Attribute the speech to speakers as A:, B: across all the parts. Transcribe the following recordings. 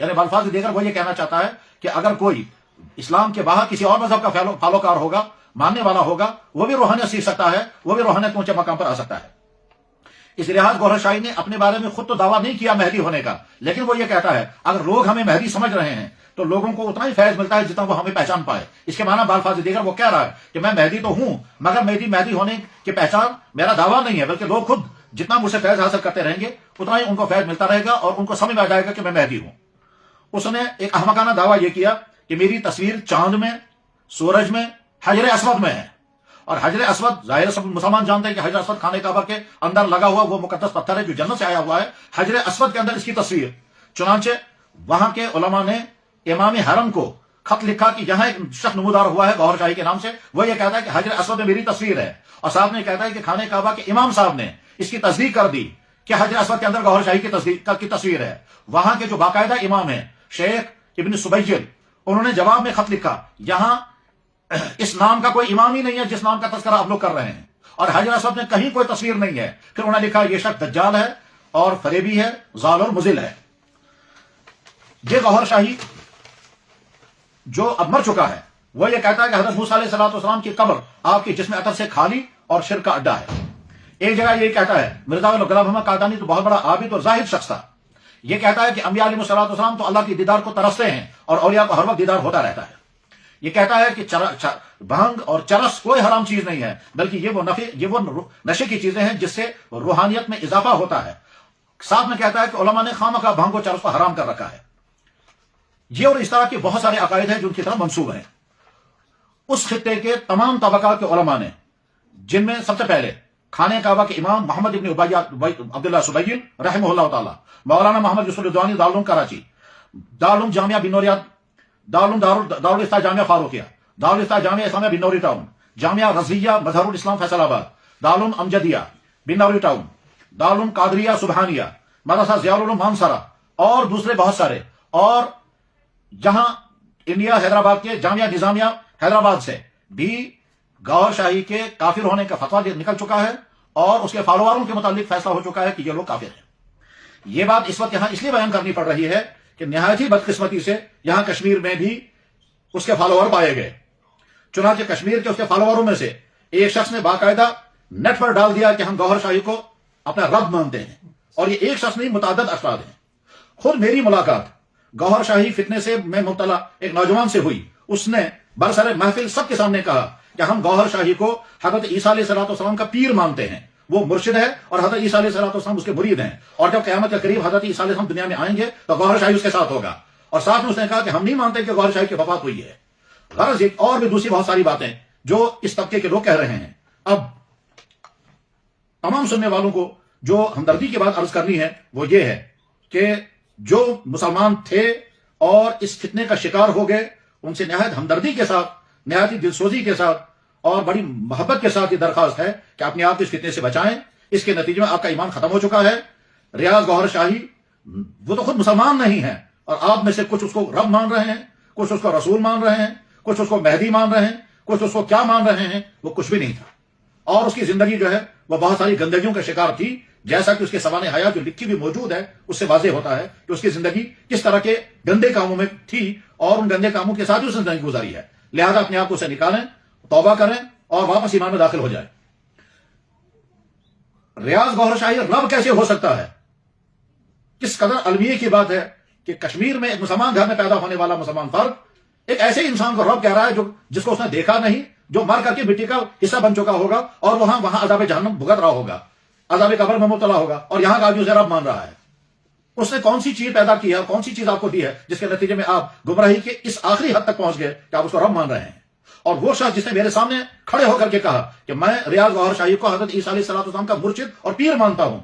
A: یعنی بالفاظ دیگر وہ یہ کہنا چاہتا ہے کہ اگر کوئی اسلام کے باہر کسی اور مذہب کا فالوکار ہوگا، ماننے والا ہوگا، وہ بھی روحانیت سیکھ سکتا ہے، وہ بھی روحانیت اونچے مقام پر آ سکتا ہے۔ اس لحاظ گوہر شاہی نے اپنے بارے میں خود تو دعویٰ نہیں کیا مہدی ہونے کا، لیکن وہ یہ کہتا ہے اگر لوگ ہمیں مہدی سمجھ رہے ہیں تو لوگوں کو اتنا ہی فیض ملتا ہے جتنا وہ ہمیں پہچان پائے۔ اس کے معنی بالفاظ دیگر وہ کہہ رہا ہے کہ میں مہدی تو ہوں، مگر میری مہدی ہونے کی پہچان میرا دعویٰ نہیں ہے، بلکہ لوگ خود جتنا مجھ سے فیض حاصل کرتے رہیں گے اتنا ہی ان کو فیض ملتا رہے گا اور ان کو سمجھ میں آ جائے گا کہ میں مہدی ہوں۔ اس نے ایک احمقانہ دعویٰ یہ کیا کہ میری تصویر چاند میں، سورج میں، حجر اسود میں ہے، اور حجر اسود ظاہر سب مسلمان جانتے ہیں کہ حجر اسود خانہ کعبہ کے اندر لگا ہوا وہ مقدس پتھر ہے جو جنت سے آیا ہوا ہے۔ حجر اسود کے اندر اس کی تصویر، چنانچہ وہاں کے علماء نے امام حرم کو خط لکھا کہ یہاں ایک شخص نمودار ہوا ہے گوہر شاہی کے نام سے، وہ یہ کہتا ہے کہ حجر اسود میں میری تصویر ہے، اور ساتھ میں کہتا ہے کہ خانہ کعبہ کے امام صاحب نے اس کی تصدیق کر دی کہ حجر اسود کے اندر گوہر شاہی کی تصویر ہے۔ وہاں کے جو باقاعدہ امام ہیں شیخ ابن سبیل، انہوں نے جواب میں خط لکھا یہاں اس نام کا کوئی امام ہی نہیں ہے جس نام کا تذکرہ آپ لوگ کر رہے ہیں، اور حجر اسود میں کہیں کوئی تصویر نہیں ہے۔ پھر انہوں نے لکھا یہ شخص دجال ہے اور فریبی ہے، ضال اور مضل ہے۔ یہ گوہر شاہی جو اب مر چکا ہے وہ یہ کہتا ہے کہ حضرت موسیٰ علیہ السلام کی قبر آپ کے جسم عطر سے خالی اور شرک کا اڈا ہے۔ ایک جگہ یہ کہتا ہے مرزا غلام محمد قادیانی تو بہت بڑا عابد اور زاہد شخص تھا، یہ کہتا ہے کہ انبیاء علیہ السلام تو اللہ کی دیدار کو ترستے ہیں اور اولیاء کو ہر وقت دیدار ہوتا رہتا ہے۔ یہ کہتا ہے کہ بھنگ اور چرس کوئی حرام چیز نہیں ہے، بلکہ یہ وہ نشے کی چیزیں ہیں جس سے روحانیت میں اضافہ ہوتا ہے۔ ساتھ میں کہتا ہے کہ علماء نے خواہ بھنگ و چرس کو حرام کر رکھا ہے۔ یہ اور اس طرح کے بہت سارے عقائد ہیں جو ان کی طرف منسوب ہیں۔ اس خطے کے تمام طبقات کے علماء نے، جن میں سب سے پہلے خانہ کعبہ کے امام محمد ابن عبداللہ سبیل رحمہ اللہ تعالی، مولانا محمد یوسف الدوانی دارالعلوم کراچی، دارالعلوم جامعہ بنوریات، دارالفتہ جامعہ فاروقیہ، دارالفتہ جامعہ اسلامیہ بنوری ٹاؤن، جامعہ رضویہ مظہر الاسلام فیصل آباد، دارالعلوم امجدیہ بنوری ٹاؤن، دارالعلوم قادریہ سبحانیہ، مدرسہ ضیاء العلوم مانسرہ اور دوسرے بہت سارے، اور جہاں انڈیا حیدرآباد کے جامعہ نظامیہ حیدرآباد سے بھی گوہر شاہی کے کافر ہونے کا فتویٰ نکل چکا ہے اور اس کے فالووروں کے متعلق فیصلہ ہو چکا ہے کہ یہ لوگ کافر ہیں۔ یہ بات اس وقت یہاں اس لیے بیان کرنی پڑ رہی ہے کہ نہایت ہی بدقسمتی سے یہاں کشمیر میں بھی اس کے فالوور پائے گئے۔ چنانچہ کشمیر کے اس کے فالووروں میں سے ایک شخص نے باقاعدہ نیٹ پر ڈال دیا کہ ہم گوہر شاہی کو اپنا رب مانتے ہیں، اور یہ ایک شخص نہیں متعدد افراد ہیں۔ خود میری ملاقات گوہر شاہی فتنے سے میں مبتلا ایک نوجوان سے ہوئی، اس نے برسر محفل سب کے سامنے کہا کہ ہم گوہر شاہی کو حضرت عیسیٰ علیہ السلام کا پیر مانتے ہیں، وہ مرشد ہے اور حضرت عیسیٰ علیہ السلام اس کے مرید ہیں، اور جب قیامت کے قریب حضرت عیسیٰ علیہ السلام دنیا میں آئیں گے تو گوہر شاہی اس کے ساتھ ہوگا۔ اور ساتھ میں اس نے کہا کہ ہم نہیں مانتے کہ گوہر شاہی کی وفات ہوئی ہے۔ غرض ایک اور بھی دوسری بہت ساری باتیں جو اس طبقے کے لوگ کہہ رہے ہیں۔ اب تمام سننے والوں کو جو ہمدردی کی بات عرض کرنی ہے وہ یہ ہے کہ جو مسلمان تھے اور اس فتنے کا شکار ہو گئے، ان سے نہایت ہمدردی کے ساتھ، نہایت دلسوزی کے ساتھ اور بڑی محبت کے ساتھ یہ درخواست ہے کہ اپنے آپ کو اس فتنے سے بچائیں۔ اس کے نتیجے میں آپ کا ایمان ختم ہو چکا ہے۔ ریاض گوہر شاہی وہ تو خود مسلمان نہیں ہے، اور آپ میں سے کچھ اس کو رب مان رہے ہیں، کچھ اس کو رسول مان رہے ہیں، کچھ اس کو مہدی مان رہے ہیں، کچھ اس کو کیا مان رہے ہیں، وہ کچھ بھی نہیں تھا۔ اور اس کی زندگی جو ہے وہ بہت ساری گندگیوں کا شکار تھی، جیسا کہ اس کے سوانح حیات جو لکھی بھی موجود ہے اس سے واضح ہوتا ہے کہ اس کی زندگی کس طرح کے گندے کاموں میں تھی اور ان گندے کاموں کے ساتھ ہی اس نے زندگی گزاری ہے۔ لہذا اپنے آپ کو اسے نکالیں، توبہ کریں اور واپس ایمان میں داخل ہو جائیں۔ ریاض گوہر شاہی رب کیسے ہو سکتا ہے؟ کس قدر المیہ کی بات ہے کہ کشمیر میں ایک مسلمان گھر میں پیدا ہونے والا مسلمان فرد ایک ایسے انسان کو رب کہہ رہا ہے جس کو اس نے دیکھا نہیں، جو مر کر کے مٹی کا حصہ بن چکا ہوگا اور وہاں عذاب جہنم بھگت رہا ہوگا، عذاب قبر میں مبتلا ہوگا، اور یہاں کا آدمی اسے رب مان رہا ہے۔ اس نے کون سی چیز پیدا کی ہے، کون سی چیز آپ کو دی ہے جس کے نتیجے میں آپ گمراہی کے اس آخری حد تک پہنچ گئے کہ آپ اس کو رب مان رہے ہیں؟ اور وہ شخص جس نے میرے سامنے کھڑے ہو کر کے کہا کہ میں ریاض گوہر شاہی کو حضرت عیسیٰ علیہ السلام کا مرشد اور پیر مانتا ہوں۔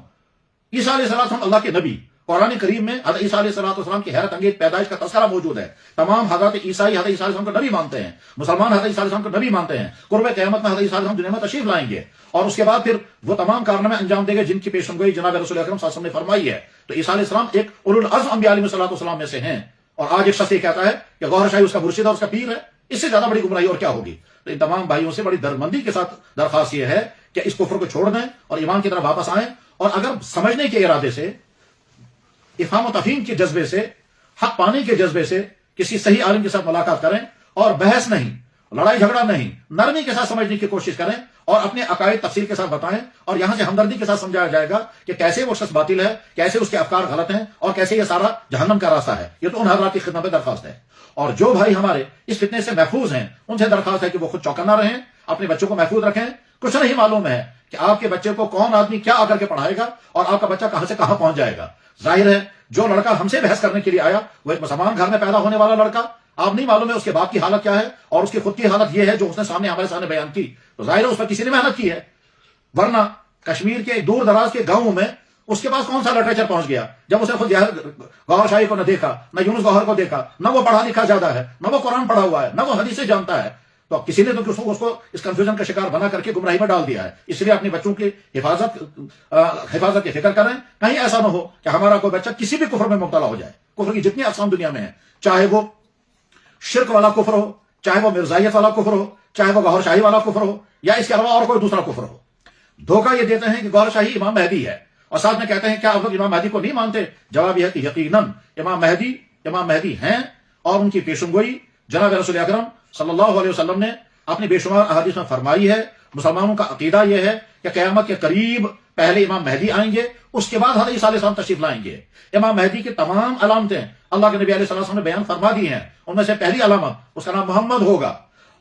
A: عیسیٰ علیہ السلام اللہ کے نبی، قرآن کریم میں حضرت عیسیٰ علیہ السلام کی حیرت انگیز پیدائش کا تذکرہ موجود ہے۔ تمام حضرت عیسائی حضرت عیسیٰ علیہ السلام کو نبی مانتے ہیں، مسلمان حضرت عیسیٰ علیہ السلام کو نبی مانتے ہیں۔ قرب قیامت میں حضرت عیسیٰ علیہ السلام دنیا میں تشریف لائیں گے اور اس کے بعد پھر وہ تمام کارنامے انجام دیں گے جن کی پیشنگوئی جناب رسول اکرم صلی اللہ علیہ وسلم نے فرمائی ہے۔ تو عیسیٰ علیہ السلام ایک اولو العزم انبیاء علیہ السلام میں سے ہیں، اور آج ایک شخص یہ کہتا ہے کہ گوہر شاہی اس کا مرشد اور اس کا پیر ہے۔ اس سے زیادہ بڑی گمراہی اور کیا ہوگی؟ تو ان تمام بھائیوں سے بڑی درمندی کے ساتھ درخواست یہ ہے کہ اس کفر کو چھوڑ دیں اور ایمان کی طرف واپس آئیں، اور اگر سمجھنے کے ارادے سے، افہام و تفہیم کے جذبے سے حق پانے کے جذبے سے کسی صحیح عالم کے ساتھ ملاقات کریں اور بحث نہیں، لڑائی جھگڑا نہیں، نرمی کے ساتھ سمجھنے کی کوشش کریں اور اپنے عقائد تفصیل کے ساتھ بتائیں، اور یہاں سے ہمدردی کے ساتھ سمجھایا جائے گا کہ کیسے وہ شخص باطل ہے، کیسے اس کے افکار غلط ہیں، اور کیسے یہ سارا جہنم کا راستہ ہے۔ یہ تو ان حضرات کی خدمت میں درخواست ہے۔ اور جو بھائی ہمارے اس فتنے سے محفوظ ہیں ان سے درخواست ہے کہ وہ خود چوکنا رہیں، اپنے بچوں کو محفوظ رکھیں۔ کچھ نہیں معلوم ہے کہ آپ کے بچے کو کون آدمی کیا آ کر کے پڑھائے گا اور آپ کا بچہ کہاں سے کہاں پہنچ جائے گا۔ ظاہر ہے جو لڑکا ہم سے بحث کرنے کے لیے آیا وہ ایک مسلمان گھر میں پیدا ہونے والا لڑکا، آپ نہیں معلوم ہے اس کے باپ کی حالت کیا ہے اور اس کی خود کی حالت یہ ہے جو اس نے ہمارے سامنے بیان کی، تو ظاہر ہے اس پر کسی نے محنت کی ہے۔ ورنہ کشمیر کے دور دراز کے گاؤں میں اس کے پاس کون سا لٹریچر پہنچ گیا جب اس نے خود گوہر شاہی کو نہ دیکھا، نہ یونس گوہر کو دیکھا، نہ وہ پڑھا لکھا زیادہ ہے، نہ وہ قرآن پڑھا ہوا ہے، نہ وہ حدیثیں جانتا ہے، تو کسی نے تو اس کو اس کنفیوژن کا شکار بنا کر کے گمراہی میں ڈال دیا ہے۔ اس لیے اپنے بچوں کی حفاظت کی فکر کریں، کہیں ایسا نہ ہو کہ ہمارا کوئی بچہ کسی بھی کفر میں مبتلا ہو جائے۔ کفر کی جتنی اقسام دنیا میں ہیں، چاہے وہ شرک والا کفر ہو، چاہے وہ مرزائیت والا کفر ہو، چاہے وہ گوہر شاہی والا کفر ہو، یا اس کے علاوہ اور کوئی دوسرا کفر ہو، دھوکہ یہ دیتے ہیں کہ گوہر شاہی امام مہدی ہے، اور ساتھ میں کہتے ہیں کیا آپ لوگ امام مہدی کو نہیں مانتے؟ جواب یہ ہے کہ یقیناً امام مہدی ہیں، اور ان کی پیشن گوئی جناب رسول اکرم صلی اللہ علیہ وسلم نے اپنی بے شمار احادیث میں فرمائی ہے۔ مسلمانوں کا عقیدہ یہ ہے کہ قیامت کے قریب پہلے امام مہدی آئیں گے، اس کے بعد حضرت عیسیٰ علیہ السلام تشریف لائیں گے۔ امام مہدی کی تمام علامتیں اللہ کے نبی علیہ السلام نے بیان فرما دی ہیں۔ ان میں سے پہلی علامت اس کا نام محمد ہوگا،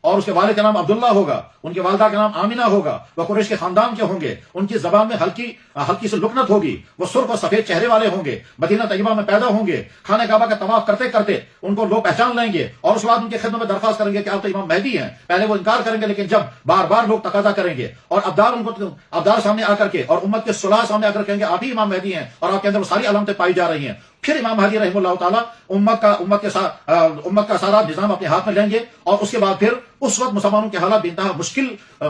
A: اور اس کے والد کا نام عبداللہ ہوگا، ان کے والدہ کا نام آمینہ ہوگا، وہ قریش کے خاندان کے ہوں گے، ان کی زبان میں ہلکی سی لکنت ہوگی، وہ سرخ اور سفید چہرے والے ہوں گے، مدینہ طیبہ میں پیدا ہوں گے، خانہ کعبہ کا طواف کرتے کرتے ان کو لوگ پہچان لیں گے، اور اس کے بعد ان کی خدمت میں درخواست کریں گے کہ آپ تو امام مہدی ہیں۔ پہلے وہ انکار کریں گے، لیکن جب بار بار لوگ تقاضا کریں گے اور ابدار سامنے آ کر کے اور امت کے صلاح سامنے آ کر کہیں گے آپ ہی امام مہدی ہیں اور آپ کے اندر وہ ساری علامتیں پائی جا رہی ہیں، پھر امام مہدی رحمہ اللہ تعالیٰ امت کا سارا نظام اپنے ہاتھ میں لیں گے، اور اس کے بعد پھر اس وقت مسلمانوں کے حالات بے انتہا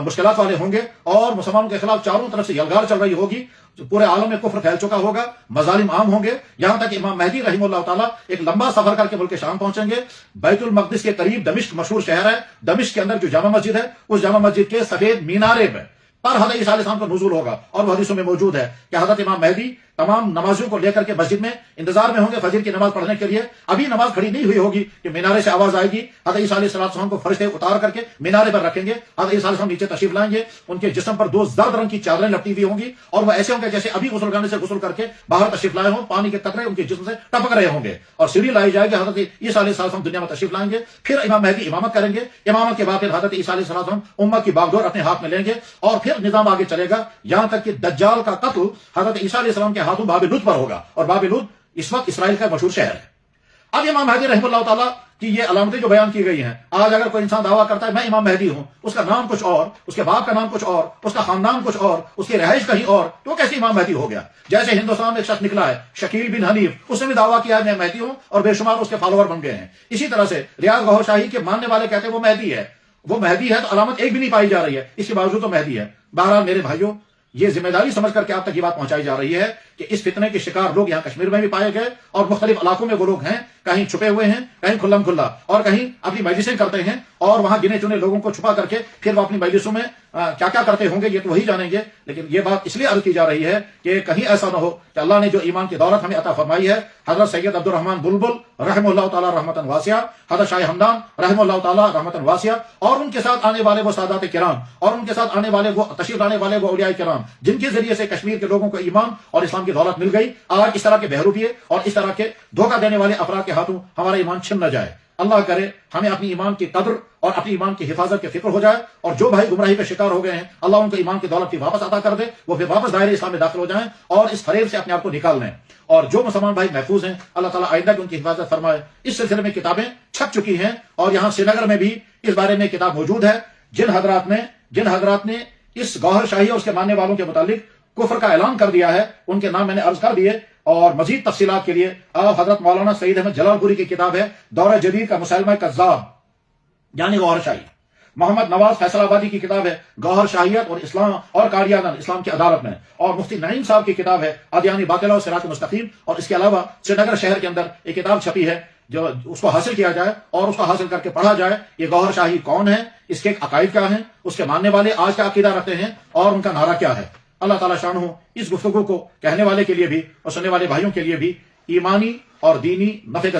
A: مشکلات والے ہوں گے، اور مسلمانوں کے خلاف چاروں طرف سے یلغار چل رہی ہوگی، پورے عالم میں کفر پھیل چکا ہوگا، مظالم عام ہوں گے، یہاں تک کہ امام مہدی رحمہ اللہ تعالیٰ ایک لمبا سفر کر کے ملک شام پہنچیں گے۔ بیت المقدس کے قریب دمشق مشہور شہر ہے، دمشق کے اندر جو جامع مسجد ہے، اس جامع مسجد کے سفید مینارے پر حضرت عیسیٰ علیہ السلام کا نزول ہوگا، اور وہ حدیثوں میں موجود ہے کہ حضرت امام مہدی تمام نمازیوں کو لے کر کے مسجد میں انتظار میں ہوں گے فجر کی نماز پڑھنے کے لیے۔ ابھی نماز کھڑی نہیں ہوئی ہوگی کہ مینارے سے آواز آئے گی، حضرت عیسیٰ علیہ السلام کو فرشتے اتار کر کے مینارے پر رکھیں گے، حضرت عیسیٰ علیہ السلام نیچے تشریف لائیں گے، ان کے جسم پر 2 زرد رنگ کی چادریں لپٹی ہوئی ہوں گی، اور وہ ایسے ہوں گے جیسے ابھی غسل خانے سے غسل کر کے باہر تشریف لائے ہوں، پانی کے قطرے ان کے جسم سے ٹپک رہے ہوں گے، اور سیڑھی لائی جائے گی، حضرت عیسیٰ علیہ السلام دنیا میں تشریف لائیں گے، پھر امام مہدی امامت کریں گے، امامت کے بعد پھر حضرت عیسیٰ علیہ السلام امت کی باغڈور اپنے ہاتھ میں لیں گے، اور پھر نظام آگے چلے گا، یہاں تک کہ دجال کا قتل حضرت عیسیٰ علیہ السلام کے ہاتھوں باب لد پر ہوگا، اور باب لد اس وقت اسرائیل کا مشہور شہر ہے۔ اب امام مہدی رحمہ اللہ تعالیٰ کی یہ علامتیں جو بیان کی گئی ہیں، آج اگر کوئی انسان دعویٰ کرتا ہے میں امام مہدی ہوں، اس کا نام کچھ اور، اس کے باپ کا نام کچھ اور، اس کا خاندان کچھ اور، اس کی رہائش کہیں اور، تو کیسے امام مہدی ہو گیا؟ جیسے ہندوستان میں ایک شخص نکلا ہے شکیل بن حنیف، اس نے بھی دعویٰ کیا ہے میں مہدی ہوں، اور بے شمار اس کے فالوور بن گئے ہیں۔ اسی طرح سے ریاض گوہر شاہی کے ماننے والے کہتے ہیں وہ مہدی ہے، وہ مہدی ہے تو علامت ایک بھی نہیں پائی جا رہی ہے، اس کے باوجود تو مہدی ہے۔ بہرحال میرے بھائیوں، یہ ذمہ داری سمجھ کر کے آپ تک یہ بات پہنچائی جا رہی ہے کہ اس فتنے کے شکار لوگ یہاں کشمیر میں بھی پائے گئے، اور مختلف علاقوں میں وہ لوگ ہیں، کہیں چھپے ہوئے ہیں، کہیں کھلم کھلا، اور کہیں اپنی مجلسیں کرتے ہیں، اور وہاں گنے چنے لوگوں کو چھپا کر کے پھر وہ اپنی مجلسوں میں کیا کیا کرتے ہوں گے یہ تو وہی جانیں گے۔ لیکن یہ بات اس لیے عرض کی جا رہی ہے کہ کہیں ایسا نہ ہو کہ اللہ نے جو ایمان کی دولت ہمیں عطا فرمائی ہے، حضرت سید عبد الرحمن بلبل رحمہ اللہ تعالیٰ رحمتاً واسعہ، حضرت شاہ ہمدان رحمہ اللہ تعالیٰ رحمتاً واسعہ، اور ان کے ساتھ آنے والے وہ سادات کرام، اور ان کے ساتھ آنے والے وہ تشریف لانے والے وہ اولیاء کرام، جن کے ذریعے سے کشمیر کے لوگوں کو ایمان اور اسلام کی دولت مل گئی، آج اس طرح کے بہروپیے اور اس طرح کے دھوکہ دینے والے افراد کے ہاتھوں ہمارا ایمان چھن نہ جائے۔ اللہ کرے ہمیں اپنی ایمان کی قدر اور اپنی ایمان کی حفاظت کی فکر ہو جائے، اور جو بھائی گمراہی کا شکار ہو گئے ہیں اللہ ان کو ایمان کی دولت کی واپس عطا کر دے، وہ پھر واپس دائرے اسلام میں داخل ہو جائیں اور اس فریب سے اپنے آپ کو نکال لیں، اور جو مسلمان بھائی محفوظ ہیں اللہ تعالیٰ آئندہ کی ان کی حفاظت فرمائے۔ اس سلسلے میں کتابیں چھپ چکی ہیں، اور یہاں سری نگر میں بھی اس بارے میں کتاب موجود ہے۔ جن حضرات نے اس گوہر شاہی اور اس کے ماننے والوں کے متعلق کفر کا اعلان کر دیا ہے، ان کے نام میں نے عرض کر دیے، اور مزید تفصیلات کے لیے آپ حضرت مولانا سعید احمد جلال پوری کی کتاب ہے دور جدید کا مسلمہ کذاب یعنی گوہر شاہی، محمد نواز فیصل آبادی کی کتاب ہے گوہر شاہیت اور اسلام اور قادیانیت اسلام کی عدالت میں، اور مفتی نعیم صاحب کی کتاب ہے ادیانی باطلہ و صراط مستقیم، اور اس کے علاوہ سری نگر شہر کے اندر ایک کتاب چھپی ہے جو اس کو حاصل کیا جائے اور اس کو حاصل کر کے پڑھا جائے، یہ گوہر شاہی کون ہے، اس کے عقائد کیا ہیں، اس کے ماننے والے آج کا عقیدہ رکھتے ہیں، اور ان کا نعرہ کیا ہے۔ اللہ تعالیٰ شان ہو اس گفتگو کو کہنے والے کے لیے بھی اور سننے والے بھائیوں کے لیے بھی ایمانی اور دینی نفع کا